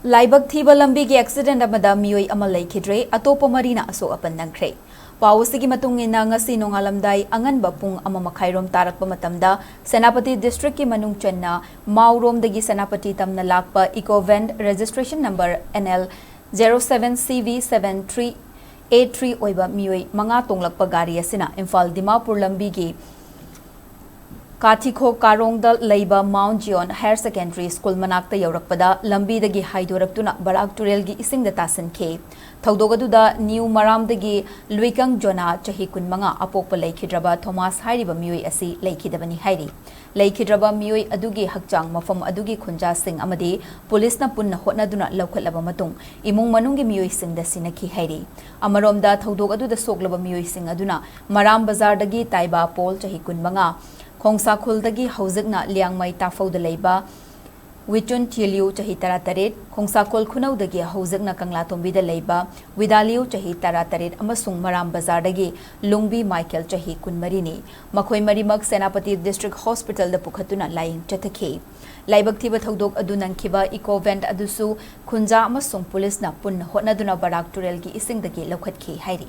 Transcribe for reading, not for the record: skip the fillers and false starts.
Laibak thiba lambi gi accident amada Meeoi ama Leikhidare atopa marina aso apan nangkhre. Pawsigi matungina ngasi nongalamdai anganba pung ama makhairom tarakpa matamda Senapati district ki manung channa Maurom dagi Senapati tamna lakpa Ecovan registration number NL 07CV7383 oiba Meeoi manga tonglakpa gari asina Imphal Dimapur lambi gi Kathikho Karongda Leiba Mount Zion Higher Secondary School Manakta Yaurakpada Lambidagi Haidoraktuna Barak Turel gi isingda tasinke Thaudogaduda New Maramdagi Luikang Jona Chahi Kunmanga Apokpa Leikhidare Thomas Hairiba Meeoi asi Leikhidabani Hairi Leikhidare Meeoi adugi hakchang mafam adugi khunja sing amadi police na punna hotnaduna laukhatlaba matung imung manunggi Meeoi singda sinaki hairi amaromda thaudogaduda soklaba Meeoi sing aduna Maram Bazar dagi Taiba Pol Chahi Kunmanga Khongsa Khuldagi Hauzikna Liangmai Tafauda Leiba Wichun Tiliu Chahi Tarataret Khongsa Khul Khunaudagi Hauzikna Kanglatombi Leiba Widaliu Chahi Tarataret Amasung Maram Bazar dagi Lungbi Michael Chahi Kunmarini Makhoi Marimak Senapati District Hospital da Pukhatuna Lying Chathake Laibak thiba thaudok adu nangkhiba Ecovan adusu Khunja amasung police na pun hotnaduna Barak Turel gi isingdagi laukhatke hairi